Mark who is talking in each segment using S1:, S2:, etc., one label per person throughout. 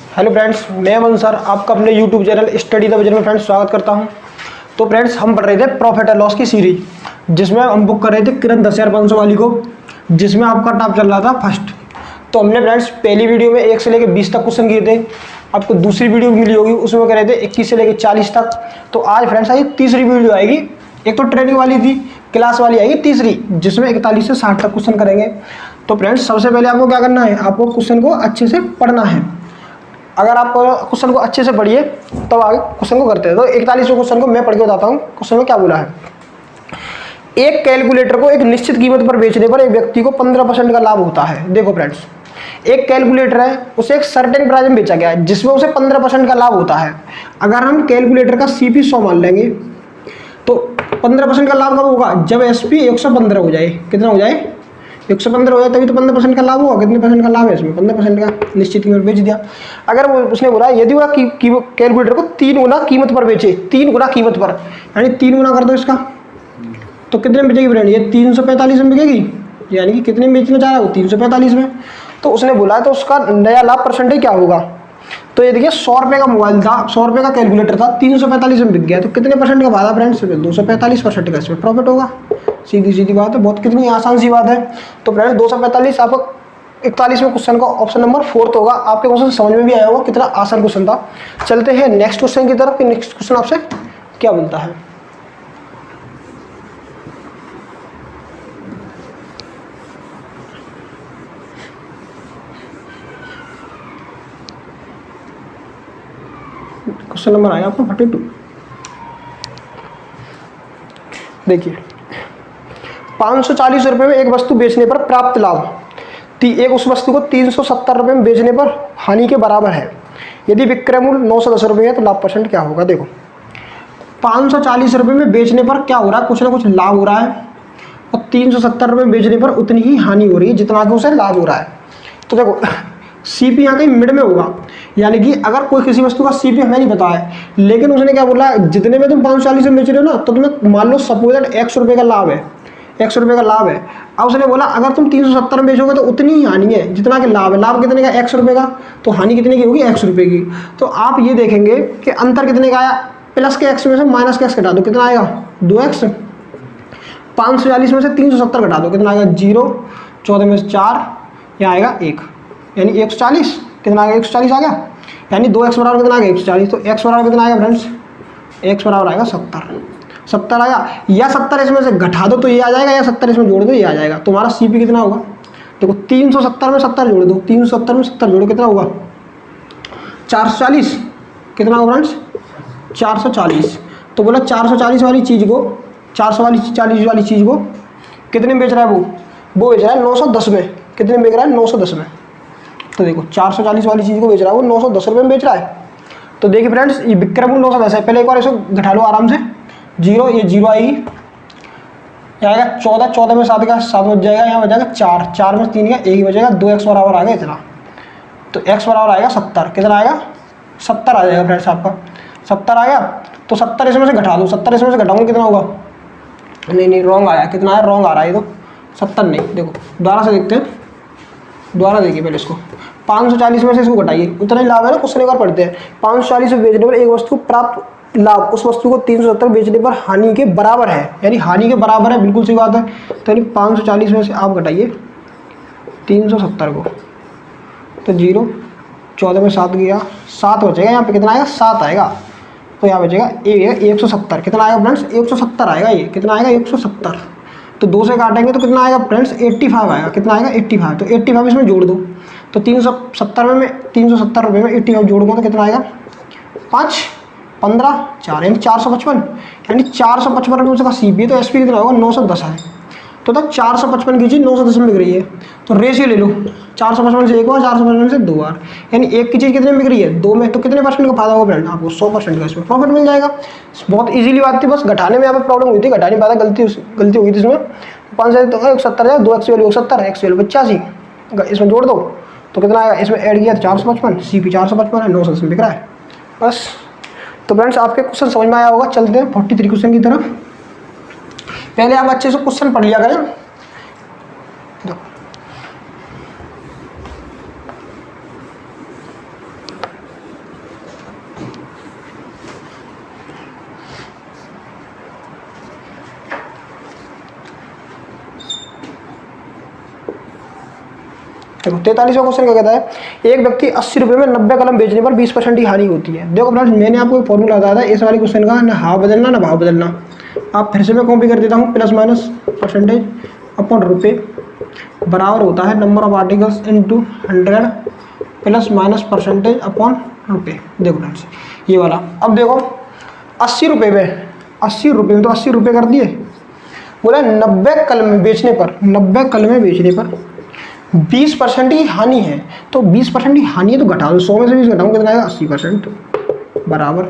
S1: Hello friends, मैं अमन sir आपका अपने YouTube channel study the vision में फ्रेंड्स स्वागत करता हूं। तो फ्रेंड्स हम पढ़ रहे थे प्रॉफिट एंड लॉस की सीरीज, जिसमें हम बुक कर रहे थे किरण 10,500 वाली को, जिसमें आपका टॉप चल रहा था फर्स्ट। तो हमने फ्रेंड्स पहली वीडियो में 1 से लेकर 20 तक क्वेश्चन किए थे। आपको दूसरी वीडियो मिली होगी, उसमें कह रहे थे 21 से लेकर 40 तक। तो आज फ्रेंड्स आइए तीसरी वीडियो आएगी। एक तो ट्रेनिंग वाली थी, क्लास वाली आएगी तीसरी, जिसमें 41 से 60 तक क्वेश्चन करेंगे। तो फ्रेंड्स सबसे पहले आपको क्या करना है, आपको क्वेश्चन को अच्छे से पढ़ना है। अगर आप क्वेश्चन को अच्छे से पढ़िए तब आगे क्वेश्चन को करते हैं। तो 41वें क्वेश्चन को मैं पढ़ के बताता हूँ। क्वेश्चन में क्या बोला है, एक कैलकुलेटर को एक निश्चित कीमत पर बेचने पर एक व्यक्ति को 15% का लाभ होता है। देखो फ्रेंड्स, एक कैलकुलेटर है, उसे एक सर्टेन प्राइस में बेचा गया है जिसमें उसे 15% का लाभ होता है। अगर हम कैलकुलेटर का सीपी 100 मान लेंगे तो 15% का लाभ कब होगा, जब एसपी 115 हो जाए। कितना हो जाए, 115 हो जाए, तभी तो 15% का लाभ होगा। कितने परसेंट का लाभ है इसमें, 15% का निश्चित कीमत बेच दिया। अगर उसने बोला यदि वह कैलकुलेटर को 3 गुना कीमत पर बेचे, 3 गुना कीमत पर, यानी 3 गुना कर दो इसका, तो कितने में बेचेगी फ्रेंड, ये 345 में बिकेगी। यानी कि कितने में बेचना चाह रहा है वो, 345 में। तो उसने बोला तो उसका नया लाभ परसेंटेज क्या होगा। तो ये देखिए 100 रुपये का मोबाइल था, 100 रुपये का कैलकुलेटर था, 345 में बिक गया, तो कितने परसेंट का फायदा फ्रेंड्स, 245% का इसमें प्रॉफिट होगा। सीधी सीधी बात है, बहुत कितनी आसान सी बात है। तो फ्रेंड्स 245 आपको 41वें क्वेश्चन का ऑप्शन नंबर 4 होगा। आपके क्वेश्चन समझ में भी आया होगा, कितना आसान क्वेश्चन था। चलते हैं नेक्स्ट क्वेश्चन की तरफ कि नेक्स्ट क्वेश्चन आपसे क्या बोलता है। क्वेश्चन नंबर आएगा आपको 42। देखिए 540 रुपये में एक वस्तु बेचने पर प्राप्त लाभ एक उस वस्तु को 370 रुपये में बेचने पर हानि के बराबर है। यदि विक्रय मूल्य 910 रुपये है तो लाभ परसेंट क्या होगा। देखो 540 रुपये में बेचने पर क्या हो रहा है, कुछ ना कुछ लाभ हो रहा है, और 370 रुपये में बेचने पर उतनी ही हानि हो रही है जितना कि उसे लाभ हो रहा है। तो देखो सीपी यहाँ कहीं मिड में होगा, यानी कि अगर कोई किसी वस्तु का सीपी हमें नहीं पता है, लेकिन उसने क्या बोला, जितने में तुम 540 में बेच रहे हो ना, तो तुम्हें मान लो सपोज दैट 100 रुपये का लाभ है, 100 रुपये का लाभ है। अब उसने बोला अगर तुम 370 में बेचोगे तो उतनी ही हानि है जितना कि लाभ है। लाभ कितने का, 100 रुपये का, तो हानि कितने की होगी, 100 रुपये की। तो आप ये देखेंगे कि अंतर कितने का आया, प्लस के एक्स में से माइनस के एक्स घटा दो, कितना आएगा 2x। 540 में से 370 घटा दो, कितना आएगा 0। 14 में से 4, यहाँ आएगा 1, यानी 140। कितना आएगा, 140 आ गया, यानी 2x बराबर कितना आएगा 140। तो x बराबर कितना आएगा फ्रेंड्स, x बराबर आएगा 70 आया। या 70 इसमें से घटा दो तो ये आ जाएगा, या 70 इसमें जोड़ दो ये आ जाएगा। तुम्हारा सीपी कितना होगा, देखो 370 में 70 जोड़ दो, 370 में 70 जोड़ो, कितना होगा 440। कितना होगा फ्रेंड्स 440। तो बोला 440 वाली चीज़ को, 440 वाली चीज़ को कितने में बेच रहा है वो बेच रहा है 910 में। कितने में बेच रहा है, 910 में। तो देखो 440 वाली चीज़ को बेच रहा है वो 910 रुपये में बेच रहा है। तो देखिए फ्रेंड्स ये विक्रय मूल्य 910 है। पहले एक बार इसको घटा लो आराम से, 0, ये 0 आएगी, आएगा 14 में 7 का 7 बच जाएगा, यहाँ बच जाएगा 4 में 3 का 1 बचेगा, 2x बराबर आ गया इतना। तो x बराबर आएगा 70। कितना आएगा 70 आ जाएगा फ्रेंड्स आपका, 70 आ गया। तो 70 इसमें से घटा दो, 70 इसमें से घटाऊंगा कितना होगा, नहीं रॉन्ग आया, कितना आया, रॉन्ग आ रहा है। ये तो 70 नहीं, देखो दोबारा से देखते हैं, दोबारा देखिए पहले इसको। 540 में से इसको घटाइए, उतना ही लाभ है ना, क्वेश्चन एक बार पढ़ते हैं। 540 में बेचने पर एक वस्तु प्राप्त लाभ उस वस्तु को 370 बेचने पर हानि के बराबर है, यानी हानि के बराबर है, बिल्कुल सही बात है। तो यानी 540 में से आप घटाइए 370 को, तो 0, 14 में 7 गया, 7 बचेगा, यहाँ पे कितना आएगा 7 आएगा। तो यहाँ बचेगा 170। कितना आएगा फ्रेंड्स 170 आएगा, ये कितना आएगा 170। तो 2 से काटेंगे तो कितना आएगा फ्रेंड्स 85 आएगा। कितना आएगा 85। तो 85 इसमें जोड़ दो, तो 370 में 370 रुपये में 85 जोड़ूंगा तो कितना आएगा 5, 15, 4 यानी 455, यानी 455 रुपये उसका सीपी है। तो एसपी कितना होगा 910 है। तो तब 455 की चीज़ 910 में बिक रही है, तो रेशियो ले लो, 455 से 1 बार, 455 से 2 बार, यानी एक की चीज़ कितने में बिक रही है 2 में। तो कितने परसेंट का फायदा होगा फ्रेंड, आपको 100% का इसमें प्रॉफिट मिल जाएगा। बहुत इजीली बात थी, बस घटाने में यहाँ पर प्रॉब्लम हुई थी, घटा नहीं पाता, गलती हो गई थी इसमें। 5 से 170 है, 2x वैल्यू 70, x वैल्यू 85, इसमें जोड़ दो तो कितना आएगा, इसमें ऐड किया 455, सीपी 455 है, 900 में बिक रहा है बस। तो फ्रेंड्स आपके क्वेश्चन समझ में आया होगा। चलते हैं 43 क्वेश्चन की तरफ। पहले आप अच्छे से क्वेश्चन पढ़ लिया करें। देखो 43वां क्वेश्चन क्या कहता है, एक व्यक्ति 80 रुपये में 90 कलम बेचने पर 20% की हानि होती है। देखो फ्रेंड्स, मैंने आपको फॉर्मूला बताया था इस वाले क्वेश्चन का, ना हाफ बदलना ना भाव बदलना। आप फिर से मैं कॉपी कर देता हूँ, प्लस माइनस परसेंटेज अपॉन रुपये बराबर होता है number of articles into 100 plus minus percentage upon रुपये। देखो फ्रेंड्स ये वाला, अब देखो 80 रुपये में, 80 रुपये में तो 80 रुपये कर दिए, बोला 90 कलमें बेचने पर, 90 कलमें बेचने पर 20% की हानि है। तो 20% की हानि है तो घटा दो, 100 में से 20 घटाऊँ कितना आएगा, 80% बराबर।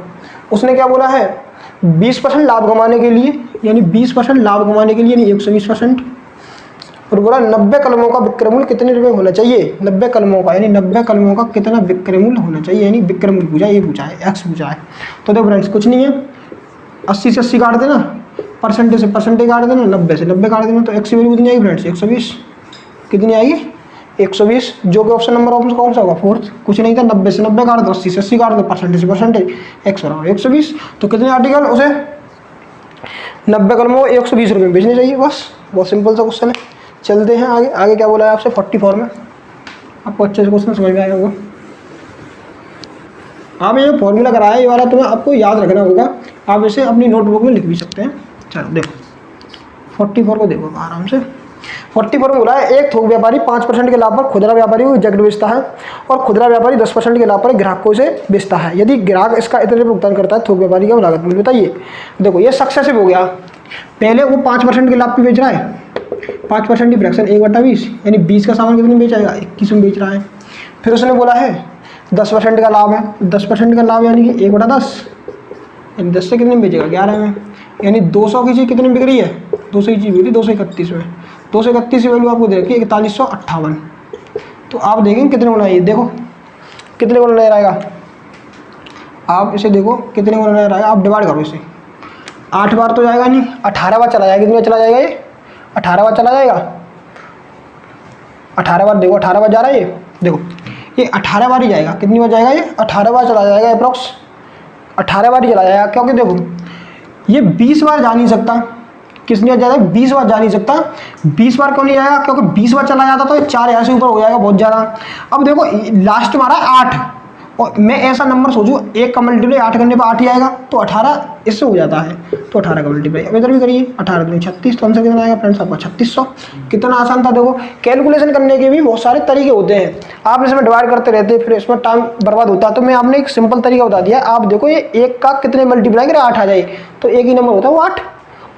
S1: उसने क्या बोला है, 20% लाभ कमाने के लिए, यानी 20% लाभ कमाने के लिए यानी 120%, और बोला 90 कलमों का विक्रय मूल्य कितने रुपये होना चाहिए, 90 कलमों का, यानी 90 कलमों का कितना विक्रय मूल्य होना चाहिए, यानी विक्रय मूल्य पूछा, ये पूछा है, एक्स पूछा है। तो देखो फ्रेंड्स कुछ नहीं है, 80 से 80 काट देना, परसेंटेज से परसेंटेज काट देना, 90 से 90 काट देना, तो एक्स की वैल्यू कितनी आएगी फ्रेंड्स, 120। कितनी आएगी, 120, जो कि ऑप्शन नंबर ऑप्शन कौन सा होगा, फोर्थ। कुछ नहीं था, 90 से 90 काट दो, 80 से 80 काट दो, परसेंटेज से परसेंटेज, एक्स बराबर 120। तो कितने आर्टिकल उसे 90 कलमों को 120 रुपये में बेचने चाहिए, बस बहुत सिंपल सा क्वेश्चन है। चलते हैं आगे, आगे क्या बोला है आपसे 44 में, आपको अच्छे से क्वेश्चन समझ में आया होगा। आप ये फॉर्मूला कराया ये वाला तुम्हें आपको याद रखना होगा, आप इसे अपनी नोटबुक में लिख भी सकते हैं। चलो देखो 44 को देखो आराम से। 44 में बोला है, एक थोक व्यापारी 5% के लाभ पर खुदरा व्यापारी को जगट बेचता है और खुदरा व्यापारी 10% के लाभ पर ग्राहकों से बेचता है। यदि ग्राहक इसका इतने भुगतान करता है, थोक व्यापारी का लागत मूल्य बताइए। देखो ये सक्सेसिव हो गया, पहले वो 5% के लाभ पे बेच रहा है, 5% की फ्रैक्शन 1/20, यानी 20 का सामान कितने में बेच आएगा, 21 में बेच रहा है। फिर उसने बोला है 10% का लाभ है, 10% का लाभ यानी कि 1/10, यानी 10 से कितने में बेचेगा, 11 में, यानी 200 की चीज़ कितने में बिक रही है, 200 की चीज़ बिक रही है 231 में। 231 की वैल्यू आपको दे रखी है 4158। तो आप देखेंगे कितने गुना है, देखो कितने गुना नजर आएगा, आप इसे देखो कितने गुना नजर आएगा, आप डिवाइड करो इसे, 8 बार तो जाएगा नहीं, 18 बार चला जाएगा। कितनी बार चला जाएगा ये, 18 बार चला जाएगा, 18 बार, देखो 18 बार जा रहा है ये, देखो ये 18 बार ही जाएगा। कितनी बार जाएगा ये, 18 बार चला जाएगा, अप्रॉक्स 18 बार ही चला जाएगा। क्योंकि देखो ये 20 बार जा नहीं सकता, कितनी बार जाएगा, 20 बार जा नहीं सकता। 20 बार क्यों नहीं जाएगा, क्योंकि 20 बार चला जाता तो ये 4 यहाँ से ऊपर हो जाएगा बहुत ज़्यादा। अब देखो लास्ट मारा 8, और मैं ऐसा नंबर सोचूं, 1 का मल्टीप्लाई 8 करने पर 8 ही आएगा, तो 18 इससे हो जाता है, तो 18 का मल्टीप्लाई अब इधर भी करिए, 18 दूनी 36, तो आंसर कितना आएगा फ्रेंड्स आपका 3600। कितना आसान था। देखो कैलकुलेशन करने के भी बहुत सारे तरीके होते हैं, आप इसमें डिवाइड करते रहते हैं, फिर इसमें टाइम बर्बाद होता है। तो मैं आपने एक सिंपल तरीका बता दिया, आप देखो ये 1 का कितने मल्टीप्लाई करें 8 आ जाए, तो एक ही नंबर होता है वो 8।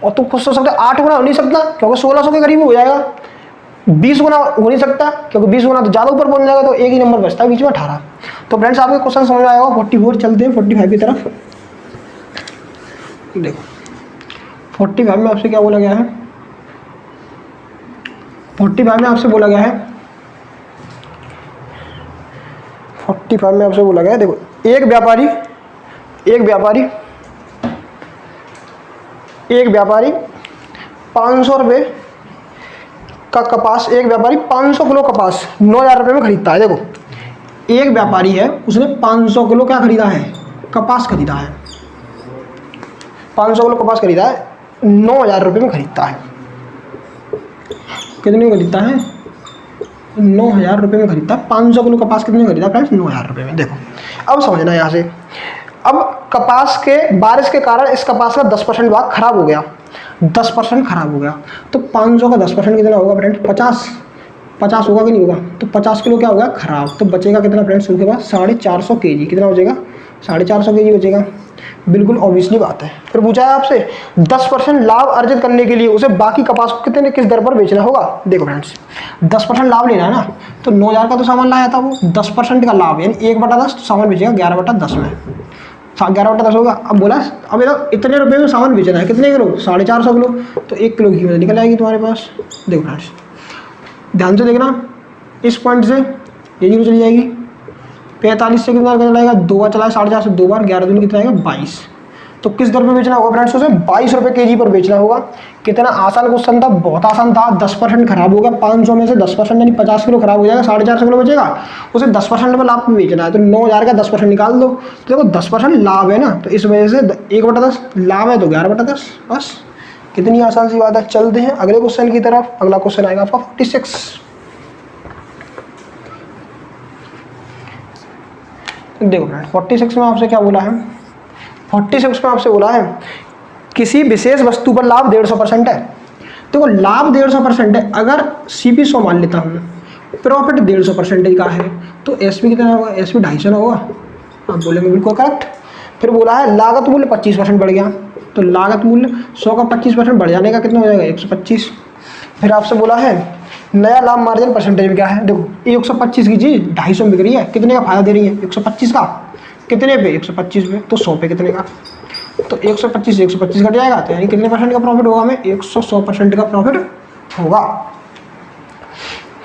S1: और तुम खुद सोच सकते 8 गुना हो नहीं सकता, क्योंकि 1600 के करीब हो जाएगा। 20 गुना हो नहीं सकता, क्योंकि 20 गुना तो ज़्यादा ऊपर पहुंच जाएगा, तो एक ही नंबर बचता है बीच में 18। तो फ्रेंड्स आपके क्वेश्चन समझ में आएगा। 44 चलते हैं 45 की तरफ। देखो 45 में आपसे क्या बोला गया है, 45 में आपसे बोला गया है, 45 में आपसे बोला गया है, देखो एक व्यापारी 500 रुपये का कपास, एक व्यापारी 500 किलो कपास 9000 रुपये में खरीदता है। देखो एक व्यापारी है, उसने 500 किलो क्या खरीदा है, कपास खरीदा है, 500 किलो कपास खरीदा है, 9000 रुपये में खरीदता है। कितने में खरीदता है, 9000 रुपये में खरीदता है। 500 किलो कपास कितने में खरीदा फ्रेंड्स, 9000 रुपये में। देखो अब समझना यहाँ से, अब कपास के बारिश के कारण इस कपास का 10% भाग खराब हो गया, 10% खराब हो गया, तो 500 का 10% कितना होगा फ्रेंड्स, 50 होगा कि नहीं होगा, तो 50 किलो क्या होगा खराब, तो बचेगा कितना फ्रेंड्स उनके पास 450 kg। कितना बचेगा, 450 kg बचेगा, बिल्कुल ऑब्वियसली बात है। फिर पूछा है आपसे 10% लाभ अर्जित करने के लिए उसे बाकी कपास को कितने किस दर पर बेचना होगा। देखो फ्रेंड्स 10% लाभ लेना है ना, तो 9000 का तो सामान लाया था वो, 10% का लाभ यानी 1/10, तो सामान बेचेगा 11/10 में, 11/10 होगा। अब बोला अब इतने रुपये में सामान बेचना है, कितने किलो, 450 किलो, तो 1 किलो घी में निकल आएगी तुम्हारे पास। देखो फ्रेंड्स ध्यान से देखना, इस पॉइंट से ये जीरो चली जाएगी, 45 से कितना चलाएगा, 2 बार चलाए 450 से 2 बार, 11 दूनी कितना आएगा 22। तो किस दर पे बेचना होगा फ्रेंड्स, उसे 22 रुपये kg पर बेचना होगा। कितना आसान क्वेश्चन था, बहुत आसान था। 10% खराब हो गया, 500 में से 10% यानी 50 किलो खराब हो जाएगा, 450 किलो बचेगा, उसे 10% में लाभ में बेचना है, तो 9000 का 10% निकाल दो। तो देखो 10% लाभ है ना, तो इस वजह से 1/10 लाभ है, तो 11/10, बस कितनी आसान सी बात है। चलते हैं अगले क्वेश्चन की तरफ। अगला क्वेश्चन आएगा आपका 46। देखो फ्रेंड 46 में आपसे क्या बोला है, 46 में आपसे बोला है किसी विशेष वस्तु पर लाभ 150% है। देखो लाभ 150% है, अगर CP 100 मान लेता हूँ, प्रॉफिट 150% का है, तो SP कितना होगा, SP 250 होगा। आप बोलेंगे बिल्कुल करेक्ट। फिर बोला है लागत मूल्य 25% बढ़ गया, तो लागत मूल्य 100 का 25% बढ़ जाने का कितना हो जाएगा, 125। फिर आपसे बोला है नया लाभ मार्जिन परसेंटेज में क्या है, देखो 125 की चीज़ 250 में बिक रही है, कितने का फायदा दे रही है, 125 का, कितने पे, 125 पे, तो 100 पे कितने का, तो 125 कट जाएगा, तो यानी कितने परसेंट का प्रॉफिट होगा हमें, 100% का प्रॉफिट होगा।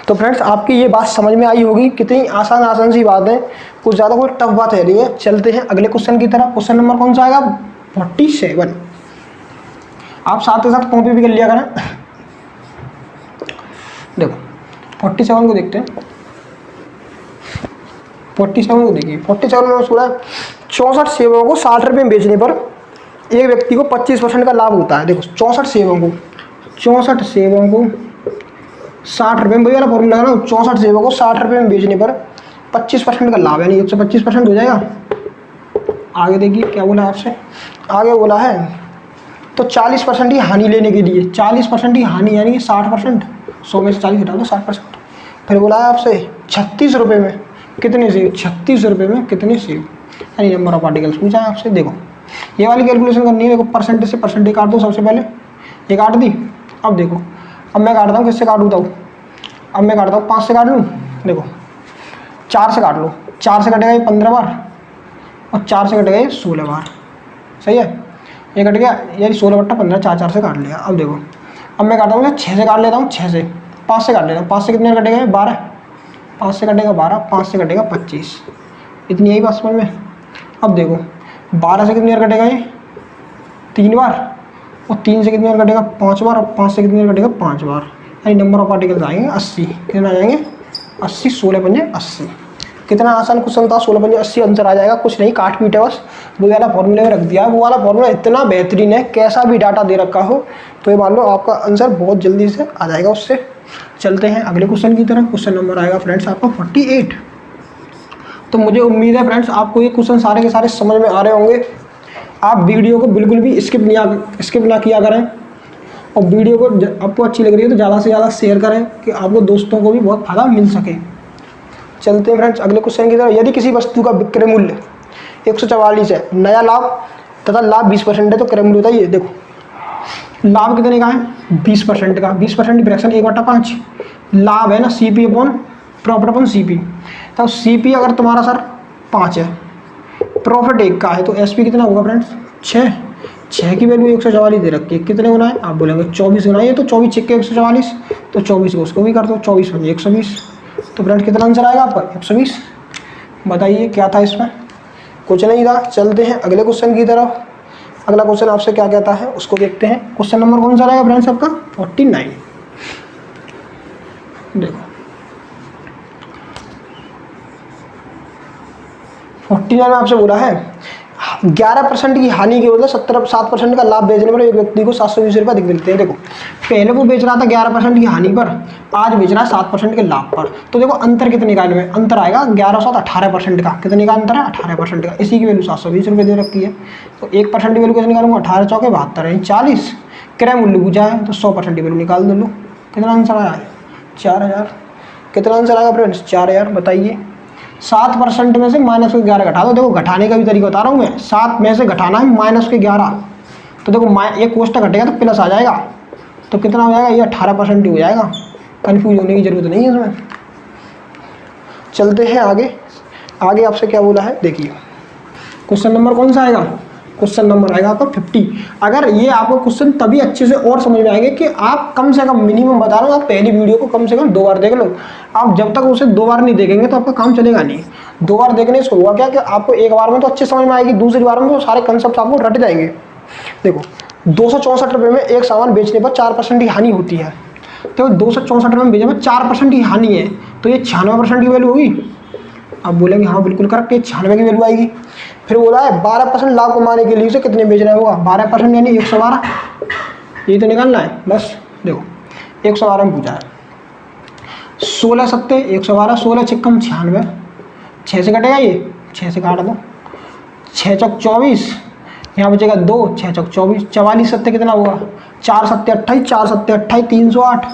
S1: तो फ्रेंड्स आपकी ये बात समझ में आई होगी, कितनी आसान सी बात है, कुछ ज़्यादा कोई टफ बात है नहीं है। चलते हैं अगले क्वेश्चन की तरफ। क्वेश्चन नंबर कौन सा आएगा, 47। आप साथ के साथ कॉपी भी कर लिया करें। देखो 47 को देखते हैं, 47 को देखिए। 47 में पूरा 64 सेवों को 60 रुपये में बेचने पर एक व्यक्ति को 25% का लाभ होता है। देखो 64 सेवों को 60 रुपये में, भैया फॉर्मूला लगाना, 64 सेवों को 60 रुपये में बेचने पर 25% का लाभ, यानी 125% हो जाएगा। आगे देखिए क्या बोला आपसे, आगे बोला है तो 40% की हानि लेने के लिए, 40% की हानि यानी 60%, 100 में से 40 घटा दो 60%। फिर बोला है आपसे 36 रुपये में कितने सेव, 36 रुपये में कितने सेव, यानी नंबर ऑफ आर्टिकल्स पूछा है आपसे। देखो ये वाली कैलकुलेशन करनी है, देखो परसेंटेज से परसेंटेज काट दो सबसे पहले, ये काट दी। अब देखो अब मैं काटता हूँ, किससे काटूँ, अब मैं काटता हूँ 5 से काट लूँ, देखो 4 से काट लो, 4 से कटेगा ये 15 बार और 4 से कटेगा ये 16 बार, सही है, ये कट गया, यानी 16/15, 4 से काट लिया। अब देखो अब मैं काटता हूँ 6 से काट लेता हूँ, 6 से 5 से काट लेता हूँ, 5 से कितने कटेगा, 12, 5 से कटेगा 12, 5 से कटेगा 25, इतनी यही बात समझ में। अब देखो 12 से कितनी बार कटेगा ये 3 बार, और 3 से कितनी बार कटेगा 5 बार, और 5 से कितनी बार कटेगा 5 बार, यानी नंबर ऑफ आर्टिकल्स आएंगे 80। कितना आ जाएंगे 80, 16×5 80। कितना आसान क्वेश्चन था, 16×5 आंसर आ जाएगा, कुछ नहीं काट पीटे बस वो वाला फॉर्मूले में रख दिया है। वो वाला फॉर्मूला इतना बेहतरीन है, कैसा भी डाटा दे रखा हो तो ये मान लो आपका आंसर बहुत जल्दी से आ जाएगा उससे। चलते हैं अगले क्वेश्चन की तरफ। क्वेश्चन नंबर आएगा फ्रेंड्स आपका 48। तो मुझे उम्मीद है फ्रेंड्स आपको ये क्वेश्चन सारे के सारे समझ में आ रहे होंगे। आप वीडियो को बिल्कुल भी स्किप ना किया करें, और वीडियो को आपको अच्छी लग रही है तो ज़्यादा से ज़्यादा शेयर करें कि आपको दोस्तों को भी बहुत फ़ायदा मिल सके। चलते हैं फ्रेंड्स अगले क्वेश्चन की तरफ। यदि किसी वस्तु का विक्रय मूल्य 144 है, नया लाभ तथा लाभ 20% है, तो क्रय मूल्य बताइए। देखो लाभ कितने का है, 20% का, 20% फ्रैक्शन 1/5, लाभ है ना CP upon profit upon CP। तो CP अगर तुम्हारा सर 5 है, प्रॉफिट 1 का है, तो SP कितना होगा फ्रेंड्स 6 की वैल्यू 144 दे रखी है, कितने गुना है, आप बोलेंगे 24 गुना है, तो 24 6 के 144, तो 24 को उसको भी कर दो, 24 बन 120। तो फ्रेंड्स कितना आंसर आएगा आपका 120। बताइए क्या था इसमें, कुछ नहीं था। चलते हैं अगले क्वेश्चन की तरफ। अगला क्वेश्चन आपसे क्या कहता है उसको देखते हैं। क्वेश्चन नंबर कौन सा रहेगा फ्रेंड्स आपका 49। देखो 49 में आपसे बोला है 11% की हानि की वजह 7% का लाभ बेचने पर एक व्यक्ति को 720 रुपये अधिक मिलते हैं। देखो पहले वो बेच रहा था 11% की हानि पर, आज बेच रहा है 7% के लाभ पर। तो देखो अंतर कितने का इनमें, अंतर आएगा 1100 18% का, कितने का अंतर है 18% का। इसी की वैल्यू 720 रुपये दे रखी है, तो 1% की वैल्यू कैसे निकालूंगा, 18 चौके 72 यानी 40। क्रय मूल्य पूछा है तो 100% की वैल्यू निकाल दो लो। कितना आंसर आया है 4000। कितना आंसर आएगा फ्रेंड्स 4000। बताइए 7% में से -11 घटा दो। देखो घटाने का भी तरीका बता रहा हूँ मैं, 7 में से घटाना है -11, तो देखो एक कोष्टक घटेगा तो प्लस आ जाएगा, तो कितना हो जाएगा ये 18% ही हो जाएगा। कन्फ्यूज होने की जरूरत नहीं है इसमें। चलते हैं आगे। आगे आपसे क्या बोला है देखिए, क्वेश्चन नंबर कौन सा आएगा, क्वेश्चन नंबर आएगा आपका 50। अगर ये आपको क्वेश्चन तभी अच्छे से और समझ में आएंगे कि आप कम से कम, मिनिमम बता रहा हूँ, आप पहली वीडियो को कम से कम 2 बार देख लो। आप जब तक उसे 2 बार नहीं देखेंगे तो आपका काम चलेगा नहीं। 2 बार देखने से हुआ क्या कि आपको एक बार में तो अच्छे समझ में आएगी, दूसरी बार में तो सारे कंसेप्ट आपको रट जाएंगे। देखो 264 रुपये में एक सामान बेचने पर 4% की हानि होती है, तो 264 रुपये में बेचने पर 4% की हानि है, तो ये 96% की वैल्यू होगी। आप बोलेंगे हाँ बिल्कुल करेक्ट, ये 96 की वैल्यू आएगी। फिर बोला है 12% लाभ कमाने के लिए उसे कितने बेचना होगा, 12% यानी 112, ये तो निकालना है बस। देखो 112 में पूछा है, 16 सत्ते 112, 16 छिक्कम 96, 6 से कटेगा ये 6 से काट दो, 6 चौक 24, यहाँ बचेगा 2, 6 चौक 24, 44 सत्ते कितना हुआ, 4 सत्ते 28, 4 सत्ते 28, 308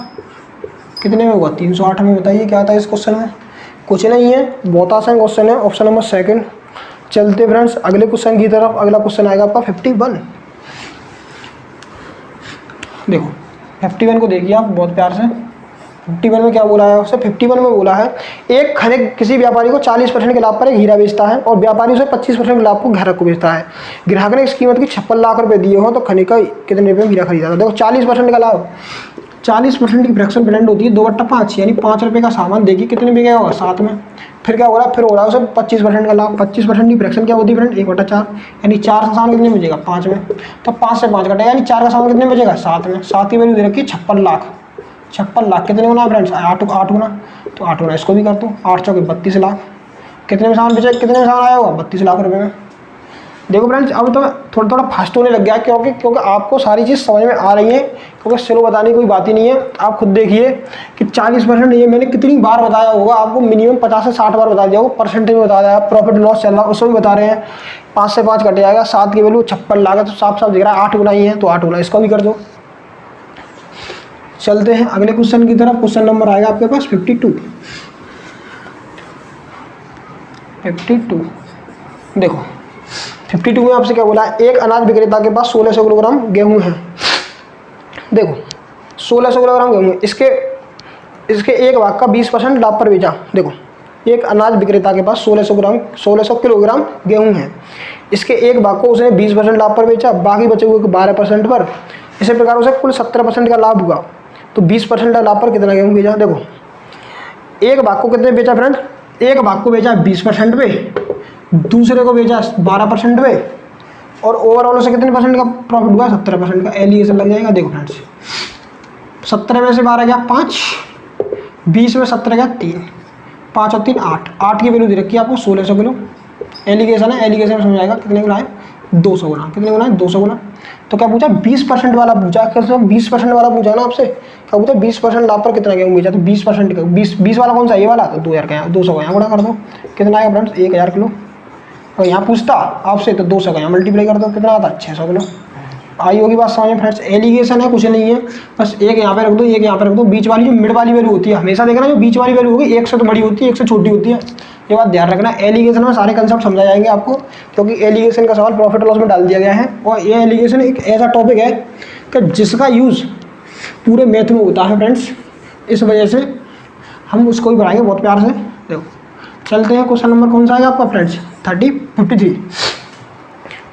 S1: कितने में होगा, 308 में। बताइए क्या आता है इस क्वेश्चन में, कुछ नहीं है, बहुत आसान क्वेश्चन है। Option number second. चलते फ्रेंड्स अगले क्वेश्चन की तरफ। अगला क्वेश्चन आएगा आपका 51। देखो 51 को देखिए आप बहुत प्यार से। 51 में क्या बोला है उससे, 51 में बोला है एक खनिक किसी व्यापारी को 40% के लाभ पर एक हीरा बेचता है और व्यापारी उसे 25% के लाभ को ग्राहक को बेचता है। ग्राहक ने इस कीमत की 56 लाख रुपए दिए हो तो खनिक का कितने रुपये में हीरा खरीदा था। देखो 40% का लाभ, 40% की फ्रैक्शन पेमेंट होती है 2/5, यानी 5 रुपये का सामान देखिए कितने में गया होगा, 7 में। फिर क्या हो रहा है, फिर हो रहा है उसे 25% का लाभ। 25% की फ्रैक्शन क्या होती है फ्रेंड, 1/4, यानी 4 का सामान कितने में बचेगा, 5 में। तो 5 से 5 घटेगा, यानी 4 का सामान कितने में बचेगा, 7 में। 7 की वैल्यू दे रखी है 56 लाख। 56 लाख कितने गुना फ्रेंड्स, 8 गुना, तो 8 गुना इसको भी कर दो, 8 चौके 32 लाख। कितने में सामान बचेगा, कितने में सामान आया होगा, 32 लाख रुपये में। देखो फ्रेंड्स अब तो थोड़ा थोड़ा फास्ट होने लग गया, क्योंकि आपको सारी चीज़ समझ में आ रही है, क्योंकि स्लो बताने की कोई बात ही नहीं है। आप खुद देखिए कि 40% ये मैंने कितनी बार बताया होगा आपको, मिनिमम 50 से 60 बार बता दिया होगा। परसेंटेज में बता दिया, प्रॉफिट लॉस चल रहा है उसको भी बता रहे हैं। 5 से 5 कट जाएगा, 7 की वैल्यू 56 लाख है, तो साफ साफ दिख रहा है 8 गुना ही है, तो 8 गुना इसको भी कर दो। चलते हैं अगले क्वेश्चन की तरफ। क्वेश्चन नंबर आएगा आपके पास 52। देखो 52 में आपसे क्या बोला है, एक अनाज विक्रेता के पास 1600 किलोग्राम गेहूं है। देखो 1600 किलोग्राम गेहूं है, इसके एक भाग का 20% लाभ पर बेचा। देखो एक अनाज विक्रेता के पास 1600 किलोग्राम गेहूं है, इसके एक भाग को उसने 20% लाभ पर बेचा, बाकी बचे हुए 12% पर। इसी प्रकार उसे कुल 17% का लाभ हुआ, तो 20% लाभ पर कितना गेहूं बेचा। देखो एक भाग को कितने बेचा फ्रेंड, एक भाग को बेचा 20% पे, दूसरे को बेचा 12% पे, और ओवरऑल से कितने परसेंट का प्रॉफिट हुआ, 17% का। एलिगेशन लग जाएगा। देखो फ्रेंड्स 17 में से 12 गया 5, 20 में 17 गया 3, 5 और 3 8, 8 की वैल्यू दे रखी है आपको 1600 किलो। एलिगेशन है, एलिगेशन में समझ आएगा कितने गुना है, 200 गुना। कितने गुना है, 200 गुना। तो क्या पूछा, 20% वाला पूछा, कैसे 20% वाला पूछा ना आपसे, क्या पूछा 20% लाभ पर कितना गेहूं बेचा, तो 20% का 20 वाला कौन सा, ये वाला, तो 2000 का, 200 का यहाँ गुणा कर दो, कितना आएगा फ्रेंड्स 1000 किलो। और यहाँ पूछता आपसे तो 200 का यहाँ मल्टीप्लाई कर दो, कितना आता है 600 किलो। आई होगी बात समझ में फ्रेंड्स। एलिगेशन है, कुछ नहीं है, बस एक यहाँ पे रख दो, एक यहाँ पे रख दो। बीच वाली जो मिड वाली वैल्यू होती है, हमेशा देखना जो बीच वाली वैल्यू होगी एक से तो बड़ी होती है, एक से छोटी होती है, ये बात ध्यान रखना। एलिगेशन में सारे कंसेप्ट समझा जाएंगे आपको, क्योंकि एलिगेशन का सवाल प्रॉफिट लॉस में डाल दिया गया है। और ये एलिगेशन एक ऐसा टॉपिक है कि जिसका यूज़ पूरे मैथ में होता है फ्रेंड्स, इस वजह से हम उसको भी बनाएंगे बहुत प्यार से। देखो चलते हैं, क्वेश्चन नंबर कौन सा आएगा आपका फ्रेंड्स 53।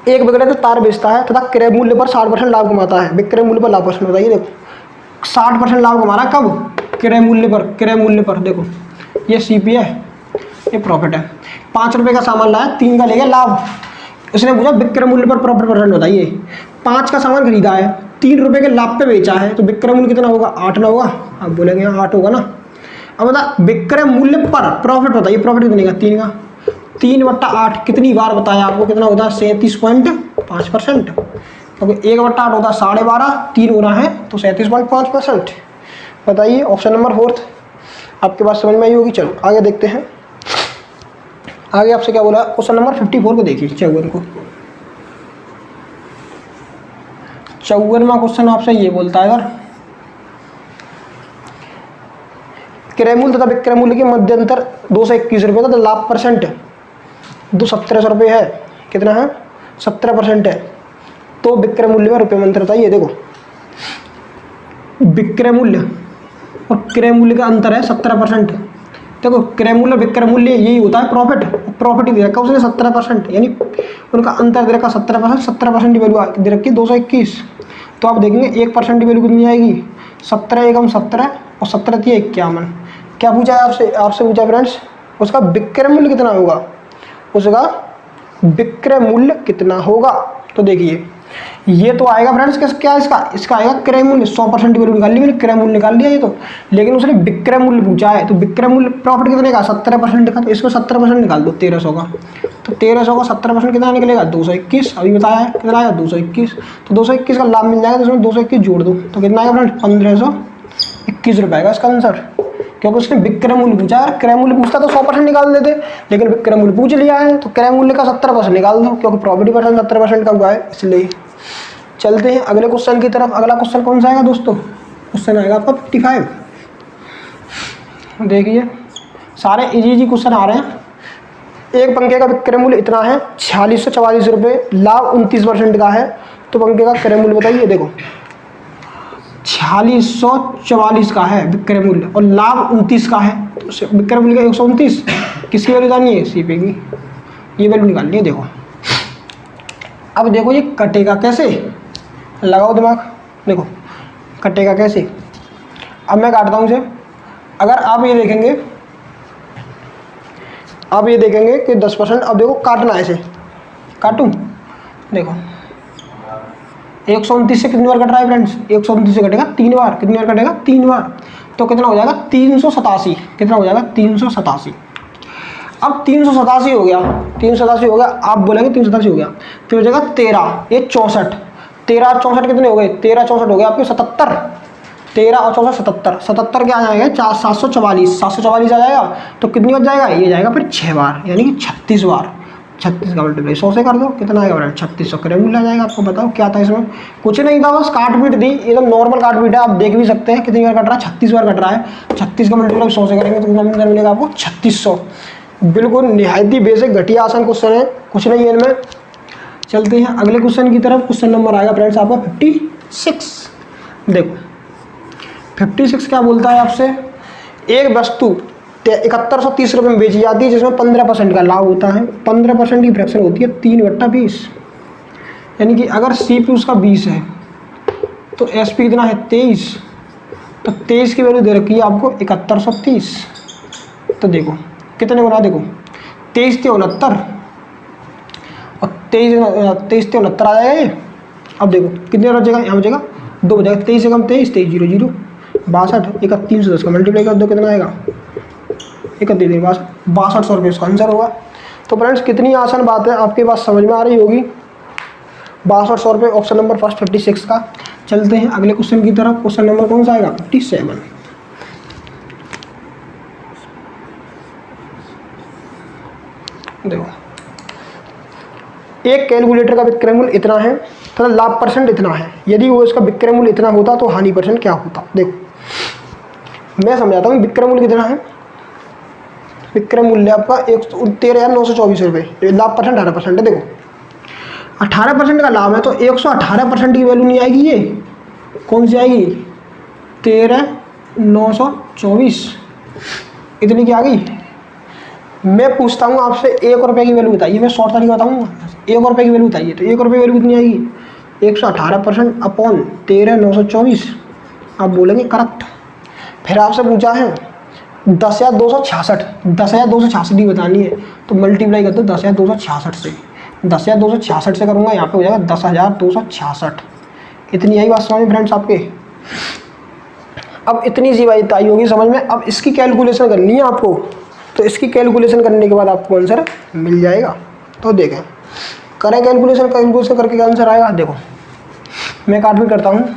S1: एक विक्रेता तार बेचता है तथा क्रय मूल्य पर 60% लाभ कमाता है। विक्रय मूल्य पर लाभ परसेंट बताइए। देखो 60% लाभ कमा रहा है, कब, क्रय मूल्य पर। क्रय मूल्य पर देखो ये सीपी है, ये प्रॉफिट है। 5 रुपये का सामान लाया, 3 का ले गया लाभ। उसने पूछा विक्रय मूल्य पर प्रॉफिट परसेंट बताइए। 5 का सामान खरीदा है, 3 रुपये के लाभ पे बेचा है, तो विक्रय मूल्य कितना होगा, 8 ना होगा। अब बोलेंगे 8 होगा ना। अब बता विक्रय मूल्य पर प्रॉफिट बताइए, प्रॉफिट कितने का, 3 का। 3/8 कितनी बार बताया आपको, कितना होता है 37.5%, क्योंकि 1/8 होता है 12.5, 3 गुना है तो 37.5%। बताइए ऑप्शन नंबर 4 आपके पास समझ में आई होगी। चलो आगे देखते हैं, आगे आपसे क्या बोला। क्वेश्चन नंबर 54 को देखिए, 54 को। 54वां क्वेश्चन आपसे ये बोलता है यार, क्रय मूल्य तथा विक्रय मूल्य के मध्यंतर 221 रुपये था, लाभ परसेंट 1700 रुपये है। कितना है, 17% है। तो विक्रय मूल्य में रुपये में अंतर बताइए। देखो विक्रय मूल्य और क्रय मूल्य का अंतर है 17%। देखो क्रय मूल्य विक्रय मूल्य यही होता है प्रॉफिट, प्रॉफिट ही दे रखा उसने 17%, यानी उनका अंतर दे रखा 17%। 17% की वैल्यू दे रखी 221। तो आप देखेंगे 1% की वैल्यू कितनी आएगी, 17 एकम 17 और 17 थी 51। क्या पूछा है आपसे पूछा फ्रेंड्स, उसका विक्रय मूल्य कितना होगा, उसका विक्रय मूल्य कितना होगा। तो देखिए ये तो आएगा फ्रेंड्स, क्या इसका आएगा क्रय मूल्य। 100% की वैल्यू निकाल ली मैंने, क्रय मूल्य निकाल लिया ये तो, लेकिन उसने विक्रय मूल्य पूछा है, तो विक्रय मूल्य प्रॉफिट कितने का, 17% का, तो इसको 17% निकाल दो 1300 का। तो 1300 का 17% कितना निकलेगा, 221। अभी बताया है कितना आएगा, 221। तो 221 का लाभ मिल जाएगा, तो उसमें 221 जोड़ दो, तो कितना आएगा फ्रेंड्स 1521 रुपये का इसका आंसर। क्योंकि उसने विक्रय मूल्य पूछा। अगर क्रय मूल्य पूछता तो 100% निकाल देते, लेकिन विक्रय मूल्य पूछ लिया है तो क्रय मूल्य का 70% निकाल दो, क्योंकि प्रॉपर्टी परसेंट 70% का हुआ है इसलिए। चलते हैं अगले क्वेश्चन की तरफ। अगला क्वेश्चन कौन सा आएगा दोस्तों? क्वेश्चन आएगा आपका 55। देखिए सारे इजी क्वेश्चन आ रहे हैं। एक पंखे का विक्रय मूल्य इतना है 4644 रुपये, लाभ 29% का है, तो पंखे का क्रय मूल्य बताइए। देखो 4644 का है विक्रय मूल्य और लाभ 29 का है, तो विक्रय मूल्य का 129, किसकी वैल्यू निकालनी है? सीपी की, ये वैल्यू निकालनी है। देखो अब देखो ये कटेगा कैसे, लगाओ दिमाग। देखो कटेगा कैसे, अब मैं काटता हूँ इसे। अगर आप ये देखेंगे, आप ये देखेंगे कि 10%, अब देखो काटना है, ऐसे काटूं। देखो 129 से कितनी बार कट रहा है फ्रेंड्स? 129 से कटेगा 3 बार। कितनी बार कटेगा? 3 बार। तो कितना हो जाएगा? 387। कितना हो जाएगा? 387। अब 387 हो गया, 387 हो गया, आप बोलेंगे 387 हो गया, फिर हो जाएगा 13, ये 64, 13 और 64 कितने हो गए? 13 64 हो गया आपके 77, 13 और 64 77, 77 क्या आ जाएगा? 744, 744 आ जाएगा। तो कितनी बार जाएगा? ये जाएगा फिर 6 बार, यानी कि 36 बार। 36 का मल्टीप्लाई 100 से कर दो, कितना आएगा फ्रेंड? 3600 क्रय मूल्य आ जाएगा। आपको बताओ क्या था इसमें? कुछ नहीं था, बस काट पीट दी, एकदम नॉर्मल काट पीट है। आप देख भी सकते हैं कितनी बार कट रहा है, 36 बार कट रहा है। 36 का मल्टीप्लाई 100 से करेंगे तो कितना मिलेगा आपको? 3600। बिल्कुल निहायत ही बेसिक घटिया आसान क्वेश्चन है, कुछ नहीं है इनमें। चलते हैं अगले क्वेश्चन की तरफ। क्वेश्चन नंबर आएगा फ्रेंड्स आपका 56। देखो 56 क्या बोलता है आपसे? एक वस्तु 7130 रुपये में बेची जाती है जिसमें 15% का लाभ होता है। 15% की फ्रैक्शन होती है 3/20, यानी कि अगर CP उसका 20 है तो SP कितना है? 23। तो 23 की वैल्यू दे रखी है आपको 7130। तो देखो कितने गुना, देखो 23 × 69 और 23 × 69 आ जाएगा ये। अब देखो कितने बचेगा? यहाँ बचेगा 2 बचेगा, 23 से कम 23, 23 0 0 62, 310 का मल्टीप्लाई कर दो, कितना आएगा? 31 6200 रुपये इसका आंसर होगा। तो फ्रेंड्स कितनी आसान बात है, आपके पास समझ में आ रही होगी। 6200 रुपये ऑप्शन नंबर फर्स्ट 56 का। चलते हैं अगले क्वेश्चन की तरफ। क्वेश्चन नंबर कौन सा आएगा? 57। देखो एक कैलकुलेटर का विक्रय मूल्य इतना है तथा लाभ परसेंट इतना है। यदि वो इसका विक्रय मूल्य इतना होता तो हानि परसेंट क्या होता? देखो मैं समझाता हूँ। विक्रय मूल्य कितना है? विक्रय मूल्य आपका 13,924 रुपये, लाभ परसेंट 18% है। देखो 18% का लाभ है तो 118% की वैल्यू नहीं आएगी, ये कौन सी आएगी? 13,924, इतनी की आ गई। मैं पूछता हूँ आपसे 1 रुपये की वैल्यू बताइए, मैं शॉर्ट तरीका बताऊँगा। 1 रुपये की वैल्यू बताइए, तो 1 रुपये की वैल्यू कितनी आएगी? 118% अपॉन 13,924, आप बोलेंगे करेक्ट। फिर आपसे पूछा है 10,266, 10,266 ही बतानी है, तो मल्टीप्लाई कर दो 10,266 से। 10,266 से करूँगा, यहाँ पे हो जाएगा 10,266। इतनी आई बात समझ में फ्रेंड्स आपके? अब इतनी सी बात आई होगी समझ में। अब इसकी कैलकुलेशन करनी है आपको, तो इसकी कैलकुलेशन करने के बाद आपको आंसर मिल जाएगा। तो देखें, करें कैलकुलेशन, कैलकुलेशन करके क्या आंसर आएगा? देखो मैं काट भी करता हूँ,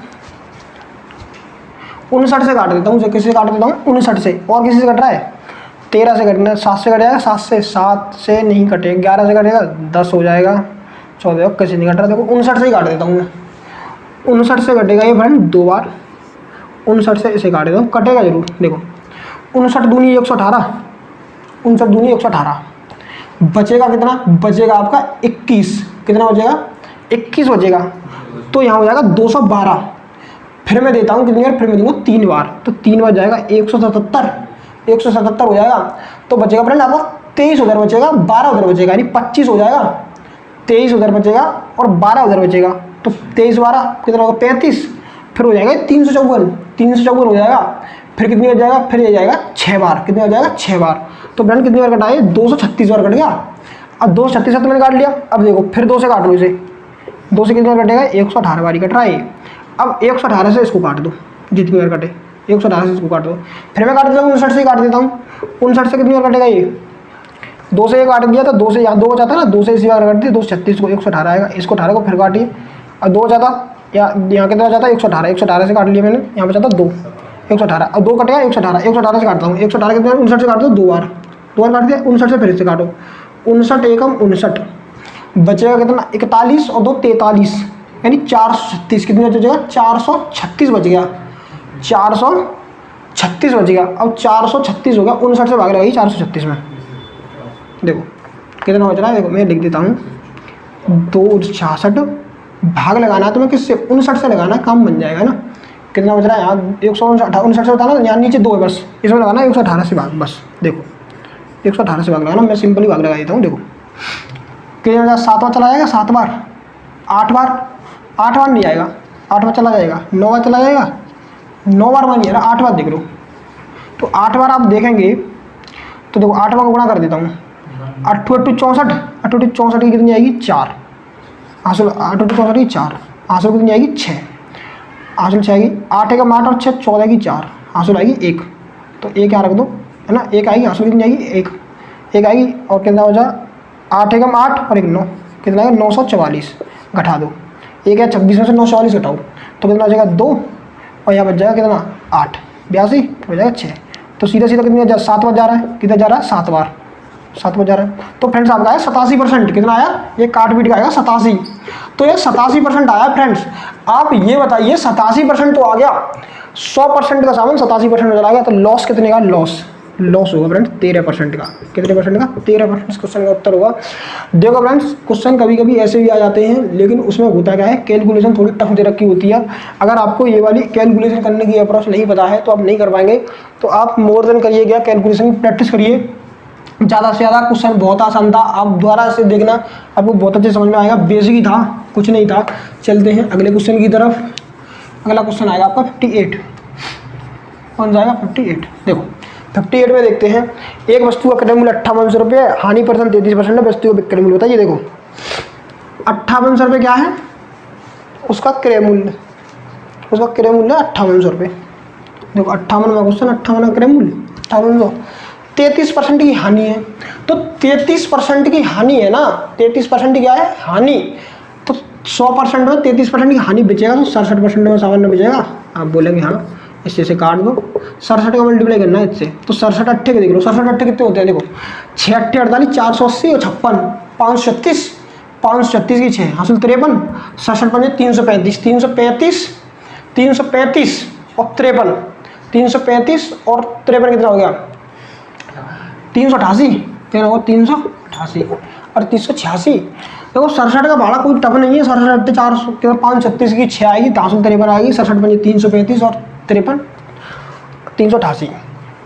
S1: 59 से काट देता हूँ। किसी से काट देता हूँ? 59 से। और किसी से कट रहा है? 13 से कटना, 7 से कट जाएगा, 7 से नहीं कटेगा, 11 से कटेगा, 10 हो जाएगा, 14, किसी नहीं कट रहा। देखो 59 से ही काट देता हूँ मैं। 59 से कटेगा ये फ्रेंड 2 बार, 59 से इसे काट देता हूँ, कटेगा जरूर। देखो 59 दूनी 118, 59 दूनी 118, बचेगा कितना? बचेगा आपका 21। कितना बचेगा? 21 बचेगा। तो यहाँ हो जाएगा 212। फिर मैं देता हूँ कितनी बार? फिर मैं दूंगा 3 बार, तो 3 बार जाएगा 177, 177 हो जाएगा। तो बचेगा फ्रेंड आपको 23 उधर बचेगा, 12 उधर बचेगा, यानी 25 हो जाएगा। 23 उधर बचेगा और 12 उधर बचेगा, तो 23 12 कितना होगा? 35। फिर हो जाएगा 354, 354 हो जाएगा। फिर कितनी हो जाएगा? फिर ये जाएगा 6 बार, कितनी हो जाएगा? 6 बार। तो फ्रेंड कितनी बार कटाए? 236 बार कट गया। अब 236 तो मैंने काट लिया। अब देखो फिर 2 से काट लो इसे, 2 से कितनी बार कटेगा? 118 बार ही कट रहा है। अब 118 से इसको काट दो, जितनी बार कटे 118 से इसको काट दो। फिर मैं काट देता हूँ 59 से ही काट देता हूँ। 59 से कितनी बार कटेगा? ये 2 से ये काट दिया, तो 2 से यहाँ 2 हो जाता है ना, 2 से इसी बार काट दिया, 236 को 118 आएगा। इसको 18 को फिर काटिए, और 2 हो जाता, या यहाँ कितना हो जाता है? 118, 118 से काट लिया मैंने, यहाँ पे जाता 2, 118 और 2 कटेगा 118, 118 से काटता हूँ, 118 कितने 59 से काट दो, 2 बार काट दिया, 59 से फिर से काटो, 59 एकम 59, बचेगा कितना 41 और 2 43, यानी 436, कितने बचेगा 436 बच गया, 436 बच गया। अब 436 हो गया, 59 से भाग लगाइए 436 में, देखो कितना बच रहा है, देखो मैं लिख देता हूँ 266, भाग लगाना है तो मैं किससे 59 से लगाना, काम बन जाएगा ना। कितना बच रहा है यहाँ 159 से बताना, यहाँ नीचे 2 है बस, इसमें लगाना 118 से भाग, बस देखो 118 से भाग लगाना, मैं सिंपली भाग लगा देता हूँ। देखो कितना बचा, 7 बार चला जाएगा, 7 बार 8 बार, 8 बार नहीं आएगा, 8 बार चला जाएगा, 9 बार चला जाएगा, 9 बार नहीं आ रहा, 8 बार देख लो, तो 8 बार आप देखेंगे तो देखो 8 बार को गुणा कर देता हूँ, 8 8 64, 8 8 64 की कितनी आएगी 4, हासिल 8 8 64 की 4, हासिल कितनी आएगी 6, हासिल 6 आएगी, 8 एकम 8 और 6 14 की 4, हासिल आएगी 1, तो 1 यहाँ रख दो है ना, 1 आएगी, हासिल कितनी आएगी 1 आएगी, और कितना हो जाए 8 एकम 8 और 1 9, कितना आएगा 944, घटा दो, 1 है 26 में से 944 घटाओ तो कितना हो जाएगा 2, और यहाँ बच जाएगा कितना 8 82 हो जाएगा 6, तो सीधा सीधा कितनी 7 बार जा रहा है, कितना जा रहा है 7 बार, 7 बार जा रहा है। तो फ्रेंड्स आपका आया 87%, कितना आया, ये काट पीट का आएगा 87, तो ये 87% आया फ्रेंड्स। आप ये बताइए 87% तो आ गया, 100% का सामान 87% में चला गया, तो लॉस कितने का, लॉस होगा फ्रेंड्स 13% का, कितने परसेंट का 13% क्वेश्चन का उत्तर होगा। देखो फ्रेंड्स क्वेश्चन कभी कभी ऐसे भी आ जाते हैं, लेकिन उसमें होता क्या है, कैलकुलेशन थोड़ी टफ दे रखी होती है, अगर आपको ये वाली कैलकुलेशन करने की अप्रोच नहीं पता है तो आप नहीं कर पाएंगे, तो आप मोर देन करिएगा, कैलकुलेशन की प्रैक्टिस करिए ज़्यादा से ज़्यादा। क्वेश्चन बहुत आसान था, आप दोबारा से देखना आपको बहुत अच्छे समझ में आएगा, बेसिक ही था, कुछ नहीं था। चलते हैं अगले क्वेश्चन की तरफ। अगला क्वेश्चन आएगा आपका 58, कौन जाएगा 58, देखो 58 में देखते हैं, एक वस्तु का क्रय मूल्य 5800 रुपये, हानि परसेंट 33% है, वस्तु का विक्रय मूल्य बताइए। देखो 5800 रुपये क्या है, उसका क्रय मूल्य, उसका क्रय मूल्य 5800 रुपये। देखो 58 में क्वेश्चन, 58 का क्रय मूल्य 5800, 33% की हानि है, तो 33% की हानि है ना, 33% क्या है हानि, तो 100% में 33% की हानि बचेगा, तो 67% में सामान्य बचेगा। आप बोलेंगे हाँ इससे से काट दो, 67 का मल्टीप्लाई करना है इससे, तो 67 अट्ठे के देख लो, 67 अट्ठे कितने होते हैं, देखो 6 अट्ठे 48, 480 और 56, 536, 536 की 6 हासिल 53, 67 पंजे 335, 335, 335 और 53, 335 और 53 कितना हो गया 388, कितना होगा 388 और 386। देखो 67 का भाड़ा कोई टफ नहीं है, 67 400 536 की 6 आएगी, 53 आएगी, 67 पंजे 335 और 53 388,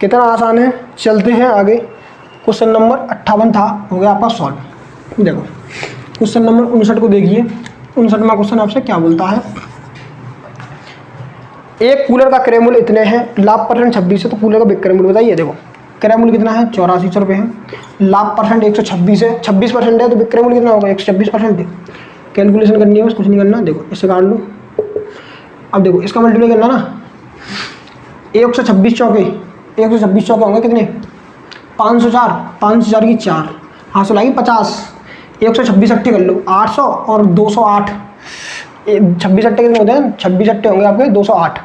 S1: कितना आसान है। चलते हैं आगे, क्वेश्चन नंबर 58 था, हो गया आपका सॉल्व। देखो क्वेश्चन नंबर 59 को देखिए, 59वां क्वेश्चन आपसे क्या बोलता है, एक कूलर का क्रय मूल्य इतने हैं, लाभ परसेंट 26 है, तो कूलर का विक्रय मूल्य बताइए। देखो क्रय मूल्य कितना है 8400 रुपये है, लाभ परसेंट 126 है, 26% है, तो विक्रय मूल्य कितना होगा 126%। कैलकुलेशन करनी है बस, कुछ नहीं करना। देखो इससे काट लो, अब देखो इसका मल्टीप्लाई करना ना, 126 चौके 126 चौके होंगे कितने 504, 504 की 4 हासिल आएगी 50, 126 अट्ठे कर लो 800 और 208, 26 अट्ठे कितने होते हैं 26 अट्ठे होंगे आपके 208,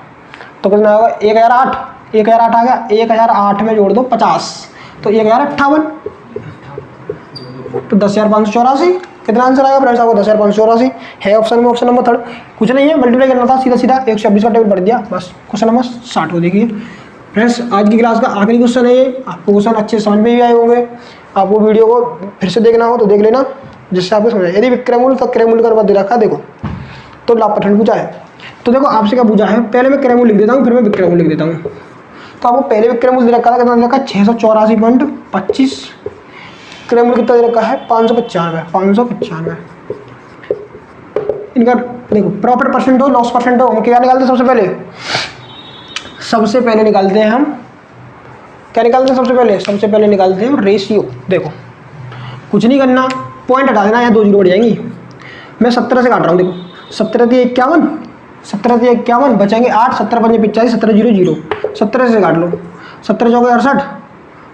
S1: तो कितना होगा 1008, 1008 आ गया, 1008 में जोड़ दो 50, तो 1058, तो 10,584, कितना आंसर आएगा फ्रेंड्स आपको 10,584 है ऑप्शन में, ऑप्शन नंबर 3। कुछ नहीं है, मल्टीप्लाई करना था सीधा सीधा, 126 का टेबल भर दिया बस। क्वेश्चन नंबर 60 को देखिए फ्रेंड्स, आज की क्लास का आखिरी क्वेश्चन है ये। आपको क्वेश्चन अच्छे समझ में भी आए होंगे, आपको वीडियो को फिर से देखना हो तो देख लेना, जिससे आपको समझ आए। यदि विक्रय मूल्य तो क्रय मूल्य का दे रखा, देखो तो लाभ परसेंट पूछा है, तो देखो आपसे क्या पूछा है, पहले मैं क्रय मूल्य लिख देता हूँ, फिर मैं विक्रय मूल्य लिख देता हूँ। तो आपको पहले विक्रय मूल्य दे रखा था, कितना दे रखा है 684.25, क्रय मूल्य कितना दे रखा है 595। इनका देखो प्रॉफिट परसेंट हो लॉस परसेंट हो, हम क्या निकालते हैं सबसे पहले निकालते हैं हम क्या निकालते हैं सबसे पहले निकालते हैं रेशियो। देखो कुछ नहीं करना, पॉइंट हटा देना, यहाँ 2 जीरो बढ़ जाएंगी। मैं 17 से काट रहा हूँ, देखो 17 थी 51, 17 थी 51, बचेंगे 8, 17 पंजे 85, 17 0 0, 17 से काट लो, 17 चौके 68,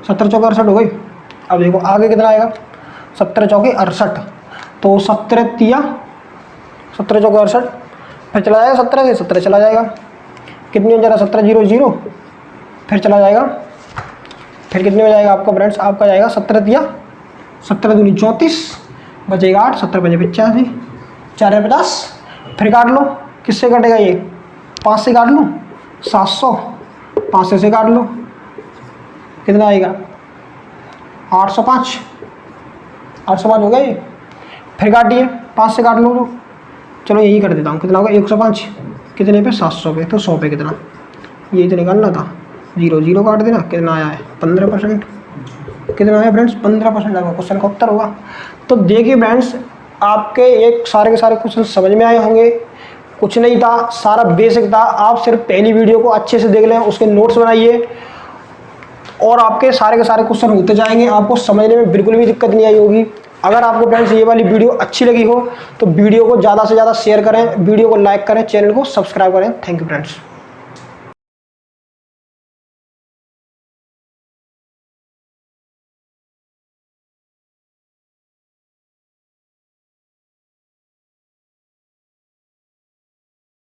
S1: 17 चौके 68 हो गई। अब देखो आगे कितना आएगा 17 चौके 68, तो 17 तिया 17 चौके 68, फिर चला जाएगा 17 से 17 चला जाएगा, कितनी हो जाएगा 17 0 0, फिर चला जाएगा, फिर कितने हो जाएगा आपका फ्रेंड्स, आपका जाएगा 17 दिया 17 दूनी 34, बचेगा 8, 70 बजे 85, 4 50, फिर काट लो, किससे कटेगा ये 5 से काट लो 700, 5 से काट लो कितना आएगा 805, 805 हो गया ये, फिर काटिए 5 से काट लो तो चलो यही कर देता हूँ, कितना होगा 105, कितने पे 700 पे, तो 100 पे कितना, यही तो निकालना था, 0 0 काट देना, कितना आया है 15%, कितना आया फ्रेंड्स 15% आएगा, क्वेश्चन का उत्तर होगा। तो देखिए फ्रेंड्स आपके एक सारे के सारे क्वेश्चन समझ में आए होंगे, कुछ नहीं था, सारा बेसिक था, आप सिर्फ पहली वीडियो को अच्छे से देख लें, उसके नोट्स बनाइए और आपके सारे के सारे क्वेश्चन होते जाएंगे, आपको समझने में बिल्कुल भी दिक्कत नहीं आई होगी। अगर आपको फ्रेंड्स ये वाली वीडियो अच्छी लगी हो तो वीडियो को ज़्यादा से ज़्यादा शेयर करें, वीडियो को लाइक करें, चैनल को सब्सक्राइब करें। Thank you friends.